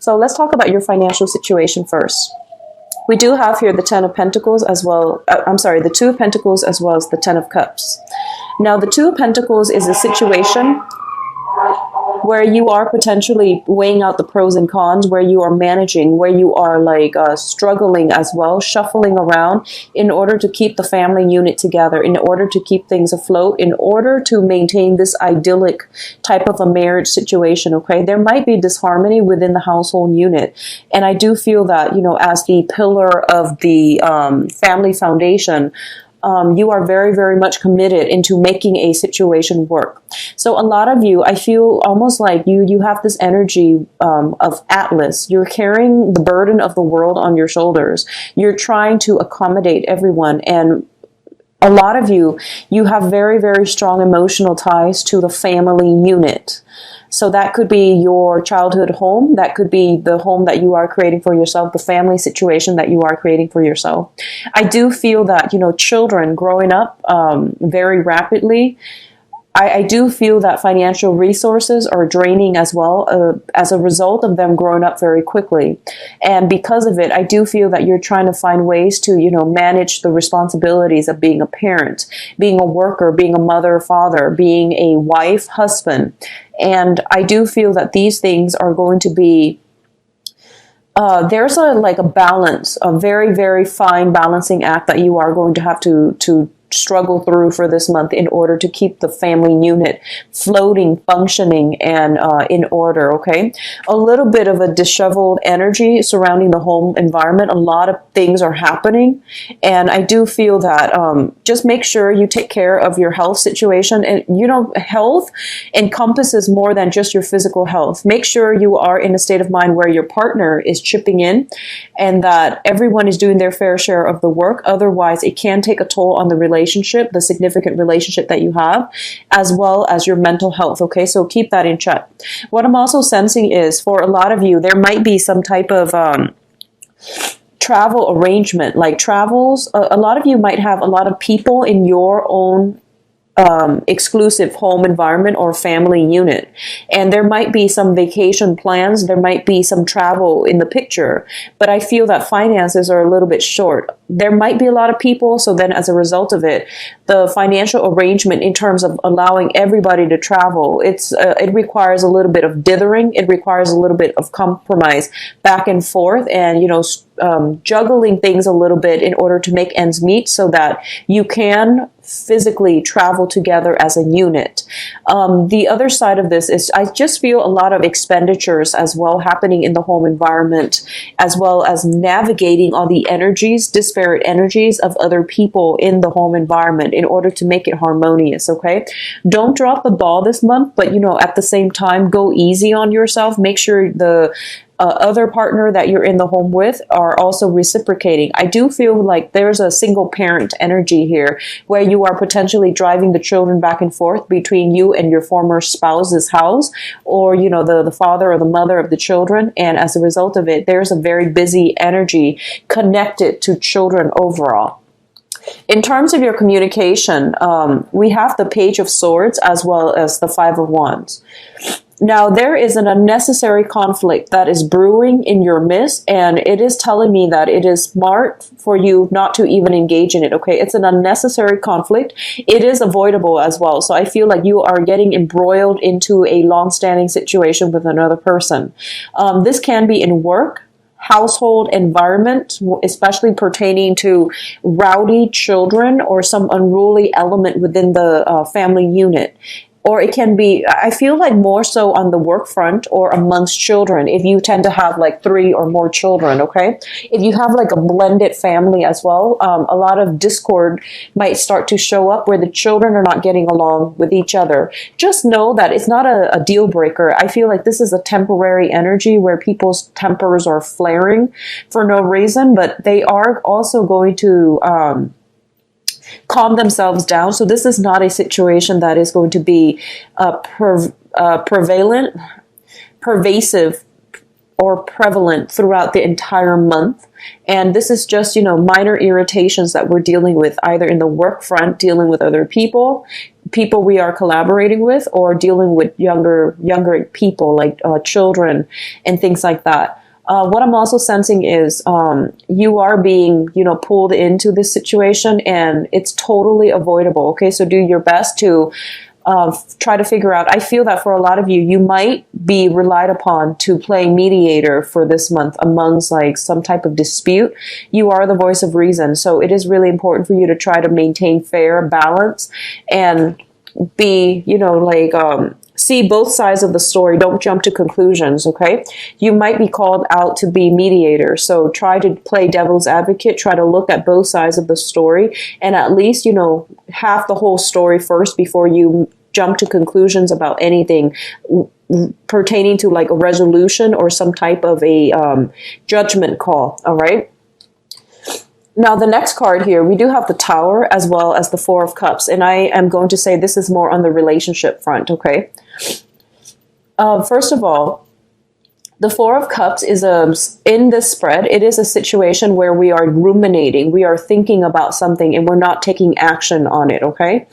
So let's talk about your financial situation first. We do have here the Ten of Pentacles as well. The Two of Pentacles as well as the Ten of Cups. Now, the Two of Pentacles is a situation where you are potentially weighing out the pros and cons, where you are managing, where you are like struggling as well, shuffling around in order to keep the family unit together, in order to keep things afloat, in order to maintain this idyllic type of a marriage situation, okay? There might be disharmony within the household unit. And I do feel that, you know, as the pillar of the family foundation, you are very, very much committed into making a situation work. So a lot of you, I feel almost like you have this energy of Atlas. You're carrying the burden of the world on your shoulders. You're trying to accommodate everyone. And a lot of you have very, very strong emotional ties to the family unit. So that could be your childhood home. That could be the home that you are creating for yourself, the family situation that you are creating for yourself. I do feel that, you know, children growing up very rapidly, I do feel that financial resources are draining as well as a result of them growing up very quickly. And because of it, I do feel that you're trying to find ways to, you know, manage the responsibilities of being a parent, being a worker, being a mother, father, being a wife, husband. And I do feel that these things are going to be there's a balance, a very, very fine balancing act that you are going to have to struggle through for this month in order to keep the family unit floating, functioning, and in order, okay? A little bit of a disheveled energy surrounding the home environment. A lot of things are happening, and I do feel that just make sure you take care of your health situation. And, you know, health encompasses more than just your physical health. Make sure you are in a state of mind where your partner is chipping in and that everyone is doing their fair share of the work. Otherwise, it can take a toll on the relationship, the significant relationship that you have, as well as your mental health, okay? So keep that in check. What I'm also sensing is, for a lot of you, there might be some type of travel arrangement, like travels. A lot of you might have a lot of people in your own exclusive home environment or family unit. And there might be some vacation plans. There might be some travel in the picture, but I feel that finances are a little bit short. There might be a lot of people. So then as a result of it, the financial arrangement in terms of allowing everybody to travel, it requires a little bit of dithering. It requires a little bit of compromise back and forth, and, you know, juggling things a little bit in order to make ends meet so that you can physically travel together as a unit. The other side of this is I just feel a lot of expenditures as well happening in the home environment, as well as navigating all the energies, disparate energies of other people in the home environment in order to make it harmonious, okay? Don't drop the ball this month, but, you know, at the same time, go easy on yourself. Make sure the other partner that you're in the home with are also reciprocating. I do feel like there's a single parent energy here where you are potentially driving the children back and forth between you and your former spouse's house, or, you know, the father or the mother of the children. And as a result of it, there's a very busy energy connected to children overall. In terms of your communication, we have the Page of Swords as well as the Five of Wands. Now, there is an unnecessary conflict that is brewing in your midst, and it is telling me that it is smart for you not to even engage in it, okay? It's an unnecessary conflict. It is avoidable as well. So I feel like you are getting embroiled into a long-standing situation with another person. This can be in work, household environment, especially pertaining to rowdy children or some unruly element within the family unit. Or it can be, I feel like more so on the work front or amongst children, if you tend to have like 3 or more children, okay? If you have like a blended family as well, a lot of discord might start to show up where the children are not getting along with each other. Just know that it's not a deal breaker. I feel like this is a temporary energy where people's tempers are flaring for no reason, but they are also going to calm themselves down. So this is not a situation that is going to be pervasive or prevalent throughout the entire month. And this is just, you know, minor irritations that we're dealing with either in the work front, dealing with other people, people we are collaborating with, or dealing with younger people, like children and things like that. What I'm also sensing is you are being, pulled into this situation, and it's totally avoidable. Okay, so do your best to try to figure out. I feel that for a lot of you, you might be relied upon to play mediator for this month amongst like some type of dispute. You are the voice of reason, so it is really important for you to try to maintain fair balance and be, see both sides of the story. Don't jump to conclusions, okay? You might be called out to be mediator, so try to play devil's advocate, try to look at both sides of the story, and at least, half the whole story first before you jump to conclusions about anything pertaining to like a resolution or some type of a judgment call, all right? Now, the next card here, we do have the Tower as well as the Four of Cups. And I am going to say this is more on the relationship front, okay? First of all, the Four of Cups is in this spread, it is a situation where we are ruminating. We are thinking about something and we're not taking action on it, okay?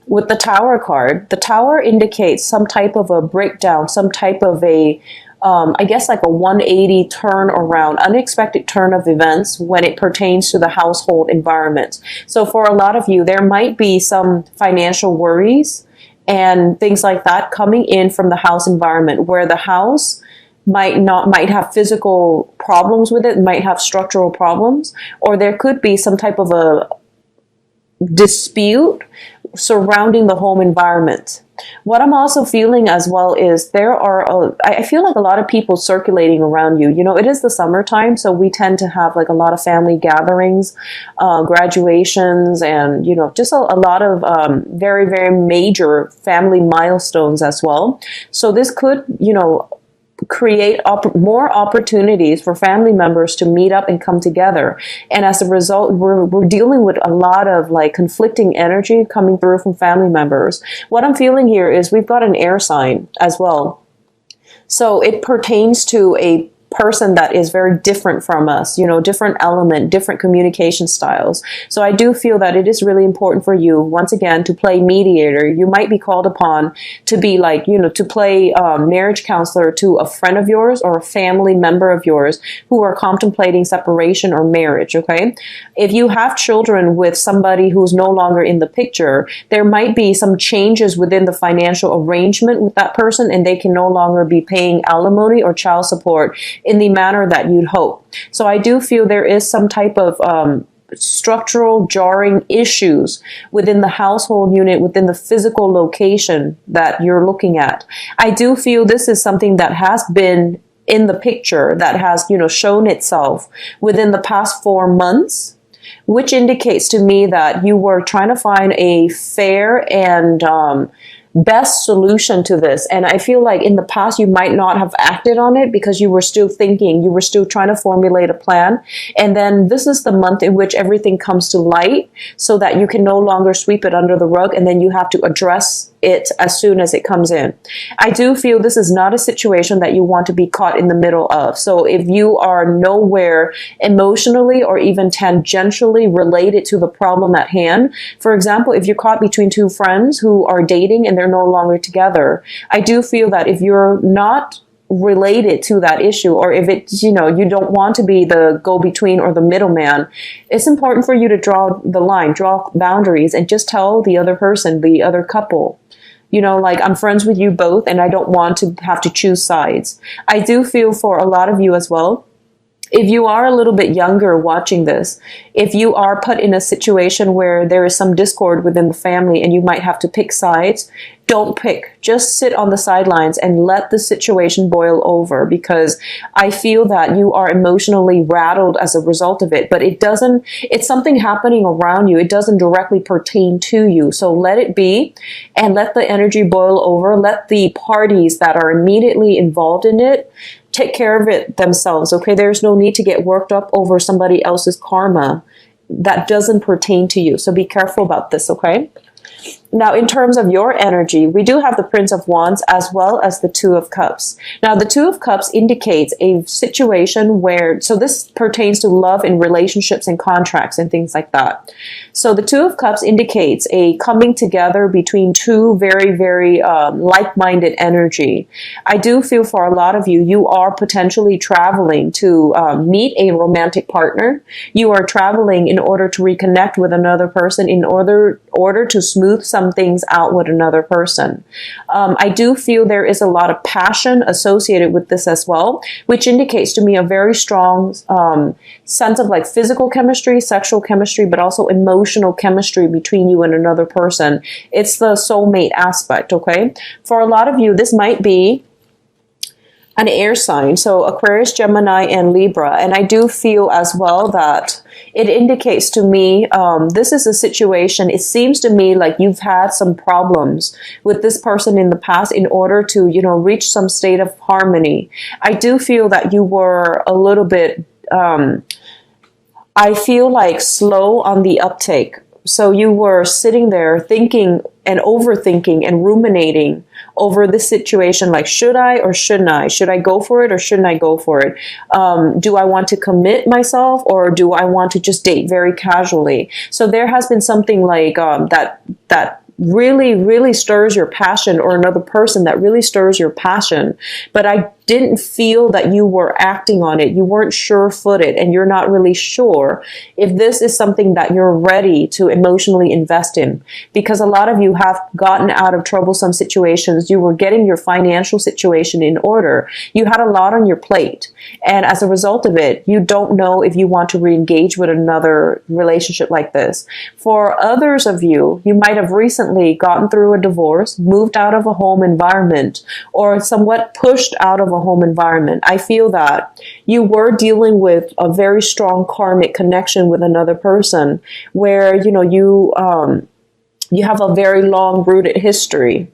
With the Tower card, the Tower indicates some type of a breakdown, some type of a I guess like a 180 turn around, unexpected turn of events when it pertains to the household environment. So for a lot of you, there might be some financial worries and things like that coming in from the house environment, where the house might have physical problems with it, might have structural problems, or there could be some type of a dispute surrounding the home environment. What I'm also feeling as well is I feel like a lot of people circulating around you. It is the summertime, so we tend to have like a lot of family gatherings, graduations, and, just a lot of very, very major family milestones as well. So this could, create more opportunities for family members to meet up and come together. And as a result, we're dealing with a lot of like conflicting energy coming through from family members. What I'm feeling here is we've got an air sign as well. So it pertains to a person that is very different from us, different element, different communication styles. So I do feel that it is really important for you, once again, to play mediator. You might be called upon to be like, to play marriage counselor to a friend of yours or a family member of yours who are contemplating separation or marriage, okay? If you have children with somebody who's no longer in the picture, there might be some changes within the financial arrangement with that person, and they can no longer be paying alimony or child support in the manner that you'd hope. So I do feel there is some type of structural jarring issues within the household unit, within the physical location that you're looking at. I do feel this is something that has been in the picture, that has, shown itself within the past 4 months, which indicates to me that you were trying to find a fair and best solution to this. And I feel like in the past, you might not have acted on it because you were still thinking, you were still trying to formulate a plan. And then this is the month in which everything comes to light so that you can no longer sweep it under the rug, and then you have to address it as soon as it comes in. I do feel this is not a situation that you want to be caught in the middle of. So if you are nowhere emotionally or even tangentially related to the problem at hand, for example, if you're caught between two friends who are dating and they're no longer together, I do feel that if you're not related to that issue, or if it's, you don't want to be the go-between or the middleman, it's important for you to draw the line, draw boundaries, and just tell the other person, the other couple, like, I'm friends with you both and I don't want to have to choose sides. I do feel for a lot of you as well, if you are a little bit younger watching this, if you are put in a situation where there is some discord within the family and you might have to pick sides, don't pick. Just sit on the sidelines and let the situation boil over, because I feel that you are emotionally rattled as a result of it, but it's something happening around you. It doesn't directly pertain to you. So let it be and let the energy boil over. Let the parties that are immediately involved in it take care of it themselves, okay? There's no need to get worked up over somebody else's karma that doesn't pertain to you. So be careful about this, okay? Now, in terms of your energy, we do have the Prince of Wands as well as the Two of Cups. Now, the Two of Cups indicates a situation where, so this pertains to love and relationships and contracts and things like that. So the Two of Cups indicates a coming together between two very, very like-minded energy. I do feel for a lot of you, you are potentially traveling to meet a romantic partner. You are traveling in order to reconnect with another person, in order to smooth some things out with another person. I do feel there is a lot of passion associated with this as well, which indicates to me a very strong sense of like physical chemistry, sexual chemistry, but also emotional chemistry between you and another person. It's the soulmate aspect, okay? For a lot of you, this might be an air sign, so Aquarius, Gemini, and Libra. And I do feel as well that it indicates to me, this is a situation, it seems to me like you've had some problems with this person in the past in order to, you know, reach some state of harmony. I do feel that you were a little bit, I feel like slow on the uptake. So you were sitting there thinking and overthinking and ruminating over this situation, like, should I or shouldn't I? Should I go for it or shouldn't I go for it? Do I want to commit myself or do I want to just date very casually? So there has been something like that really, really stirs your passion, or another person that really stirs your passion. But I didn't feel that you were acting on it. You weren't sure-footed, and you're not really sure if this is something that you're ready to emotionally invest in. Because a lot of you have gotten out of troublesome situations. You were getting your financial situation in order. You had a lot on your plate. And as a result of it, you don't know if you want to re-engage with another relationship like this. For others of you, you might have recently gotten through a divorce, moved out of a home environment, or somewhat pushed out of a home environment. I feel that you were dealing with a very strong karmic connection with another person where, you know, you have a very long rooted history.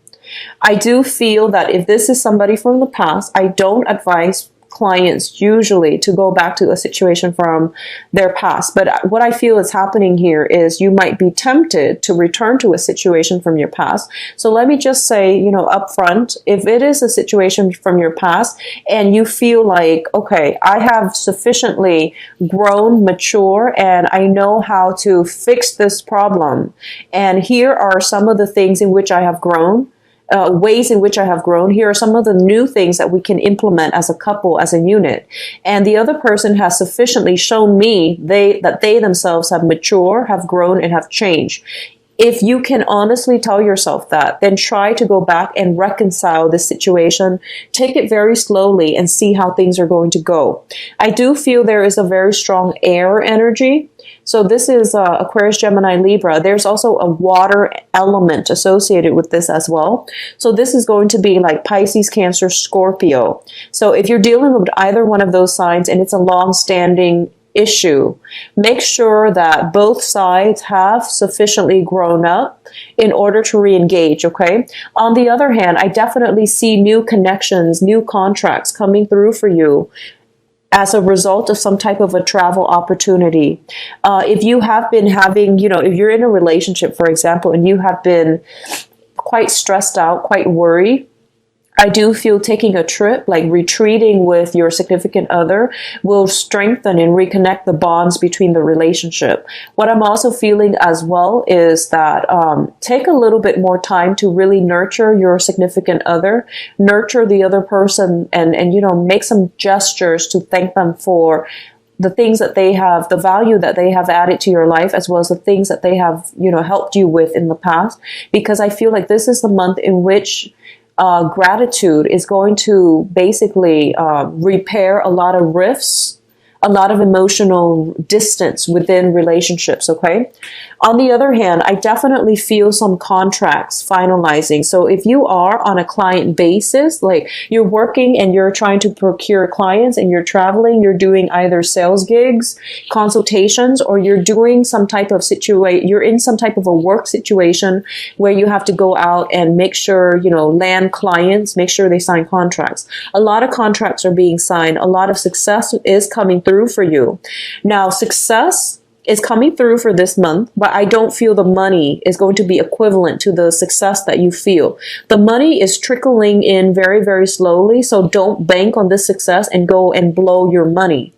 I do feel that if this is somebody from the past, I don't advise clients usually to go back to a situation from their past. But what I feel is happening here is you might be tempted to return to a situation from your past. So let me just say, you know, up front, if it is a situation from your past and you feel like, okay, I have sufficiently grown, mature, and I know how to fix this problem. And here are some of the things in which I have grown. Ways in which I have grown. Here are some of the new things that we can implement as a couple, as a unit. And the other person has sufficiently shown me that they themselves have matured, have grown, and have changed. If you can honestly tell yourself that, then try to go back and reconcile this situation. Take it very slowly and see how things are going to go. I do feel there is a very strong air energy. So this is Aquarius, Gemini, Libra. There's also a water element associated with this as well. So this is going to be like Pisces, Cancer, Scorpio. So if you're dealing with either one of those signs and it's a long-standing issue, make sure that both sides have sufficiently grown up in order to re-engage, okay? On the other hand, I definitely see new connections, new contracts coming through for you as a result of some type of a travel opportunity. If you have been having, you know, if you're in a relationship, for example, and you have been quite stressed out, quite worried, I do feel taking a trip, like retreating with your significant other, will strengthen and reconnect the bonds between the relationship. What I'm also feeling as well is that take a little bit more time to really nurture your significant other, nurture the other person, and you know, make some gestures to thank them for the things that they have, the value that they have added to your life, as well as the things that they have, you know, helped you with in the past. Because I feel like this is the month in which gratitude is going to basically repair a lot of rifts, a lot of emotional distance within relationships, okay? On the other hand, I definitely feel some contracts finalizing. So if you are on a client basis, like you're working and you're trying to procure clients and you're traveling, you're doing either sales gigs, consultations, or you're doing some type of you're in some type of a work situation where you have to go out and make sure, you know, land clients, make sure they sign contracts. A lot of contracts are being signed. A lot of success is coming through for you. Now, success is coming through for this month, but I don't feel the money is going to be equivalent to the success that you feel. The money is trickling in very, very slowly, so don't bank on this success and go and blow your money.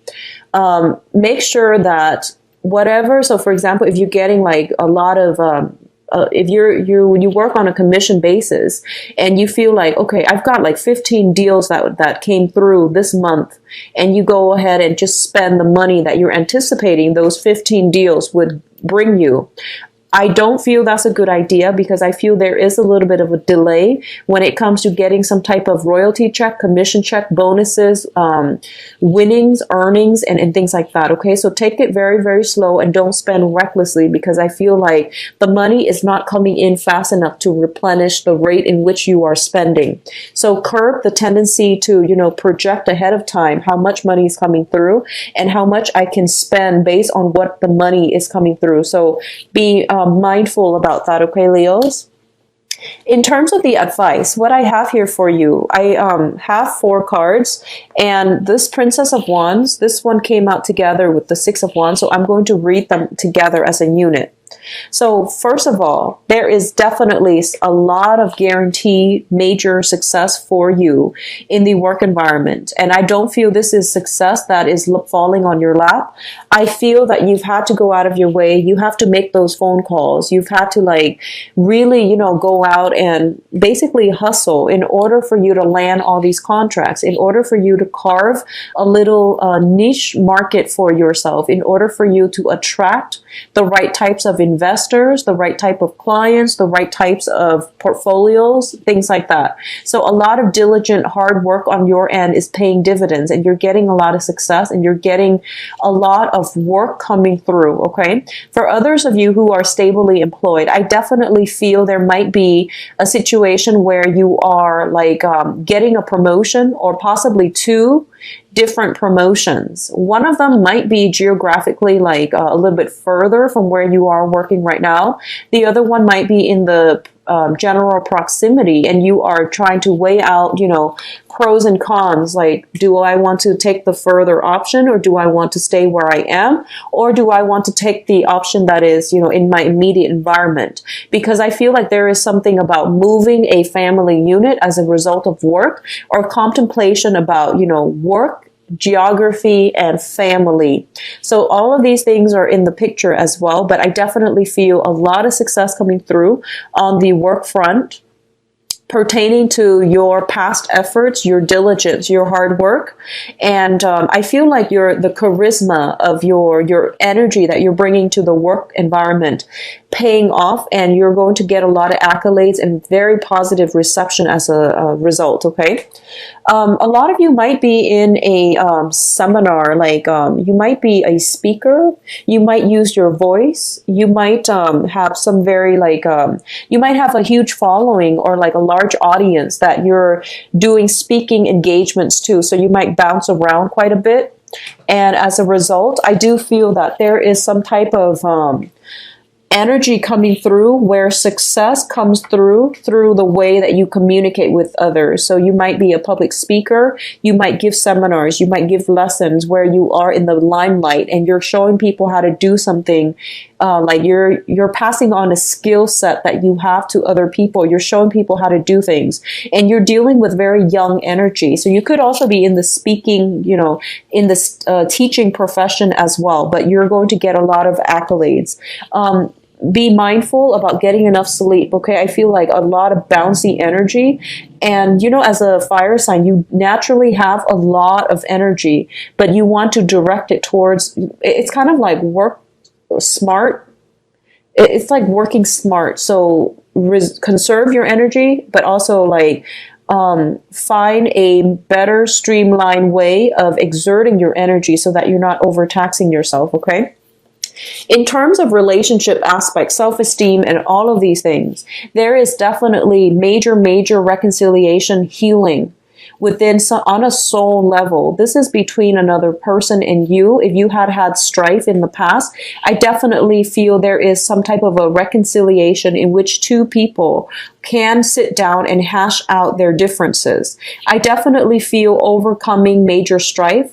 Make sure that whatever, so for example, if you're getting like a lot of if you work on a commission basis and you feel like, okay, I've got like 15 deals that came through this month, and you go ahead and just spend the money that you're anticipating those 15 deals would bring you. I don't feel that's a good idea, because I feel there is a little bit of a delay when it comes to getting some type of royalty check, commission check, bonuses, winnings, earnings, and things like that. Okay, so take it very, very slow and don't spend recklessly, because I feel like the money is not coming in fast enough to replenish the rate in which you are spending. So curb the tendency to, project ahead of time how much money is coming through and how much I can spend based on what the money is coming through. So be mindful about that, okay, Leos? In terms of the advice, what I have here for you, I have 4 cards, and this Princess of Wands, this one came out together with the Six of Wands, so I'm going to read them together as a unit. So first of all, there is definitely a lot of guaranteed major success for you in the work environment. And I don't feel this is success that is falling on your lap. I feel that you've had to go out of your way. You have to make those phone calls. You've had to really, go out and basically hustle in order for you to land all these contracts, in order for you to carve a little niche market for yourself, in order for you to attract the right types of investors, the right type of clients, the right types of portfolios, things like that. So a lot of diligent hard work on your end is paying dividends, and you're getting a lot of success, and you're getting a lot of work coming through, okay? For others of you who are stably employed, I definitely feel there might be a situation where you are getting a promotion, or possibly 2 different promotions. One of them might be geographically a little bit further from where you are working right now. The other one might be in the general proximity, and you are trying to weigh out, pros and cons. Like, do I want to take the further option, or do I want to stay where I am, or do I want to take the option that is, in my immediate environment? Because I feel like there is something about moving a family unit as a result of work, or contemplation about, work, geography, and family. So all of these things are in the picture as well, but I definitely feel a lot of success coming through on the work front, pertaining to your past efforts, your diligence, your hard work. And I feel like the charisma of your energy that you're bringing to the work environment paying off, and you're going to get a lot of accolades and very positive reception as a result, okay? A lot of you might be in a seminar, you might be a speaker, you might use your voice, you might have some very you might have a huge following, or a large audience that you're doing speaking engagements to, so you might bounce around quite a bit. And as a result, I do feel that there is some type of energy coming through where success comes through the way that you communicate with others. So you might be a public speaker, you might give seminars, you might give lessons where you are in the limelight and you're showing people how to do something. You're passing on a skill set that you have to other people. You're showing people how to do things, and you're dealing with very young energy. So you could also be in the speaking, in this teaching profession as well, but you're going to get a lot of accolades. Be mindful about getting enough sleep, okay? I feel like a lot of bouncy energy. And, as a fire sign, you naturally have a lot of energy, but you want to direct it towards, it's kind of like work smart. It's like working smart. So conserve your energy, but also find a better streamlined way of exerting your energy so that you're not overtaxing yourself, okay? In terms of relationship aspects, self-esteem, and all of these things, there is definitely major reconciliation, healing on a soul level. This is between another person and you. If you had strife in the past, I definitely feel there is some type of a reconciliation in which 2 people can sit down and hash out their differences. I definitely feel overcoming major strife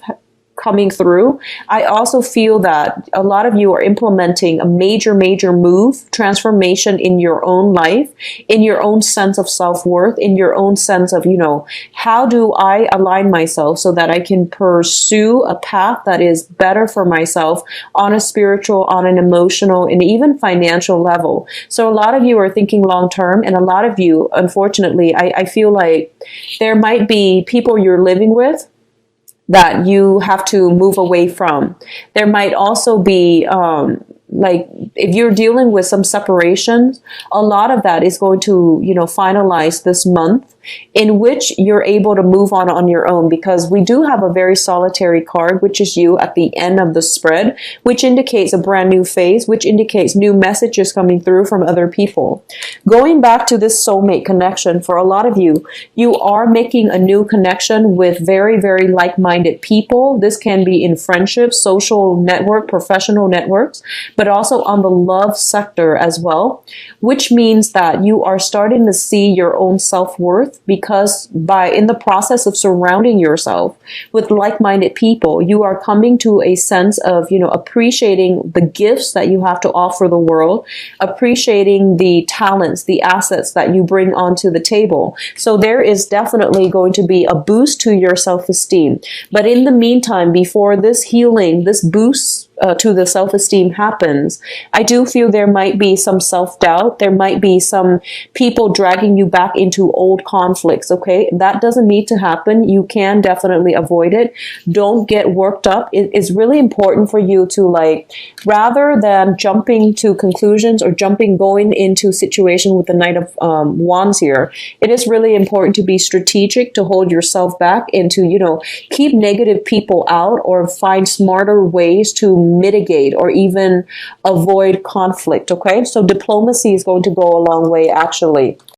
coming through. I also feel that a lot of you are implementing a major move, transformation in your own life, in your own sense of self-worth, in your own sense of, how do I align myself so that I can pursue a path that is better for myself on a spiritual, on an emotional, and even financial level. So a lot of you are thinking long term, and a lot of you, unfortunately, I feel like there might be people you're living with that you have to move away from. There might also be, like, if you're dealing with some separations, a lot of that is going to, finalize this month, in which you're able to move on your own, because we do have a very solitary card, which is you at the end of the spread, which indicates a brand new phase, which indicates new messages coming through from other people. Going back to this soulmate connection, for a lot of you, you are making a new connection with very like-minded people. This can be in friendships, social network, professional networks, but also on the love sector as well, which means that you are starting to see your own self-worth, because in the process of surrounding yourself with like-minded people, you are coming to a sense of, appreciating the gifts that you have to offer the world, appreciating the talents, the assets that you bring onto the table. So there is definitely going to be a boost to your self-esteem. But in the meantime, before this healing, this boost to the self-esteem happens, I do feel there might be some self-doubt. There might be some people dragging you back into old conflicts, okay? That doesn't need to happen. You can definitely avoid it. Don't get worked up. It's really important for you to, rather than jumping to conclusions or going into situation with the Knight of Wands here, it is really important to be strategic, to hold yourself back, and to, keep negative people out, or find smarter ways to mitigate or even avoid conflict, okay? So diplomacy is going to go a long way, actually.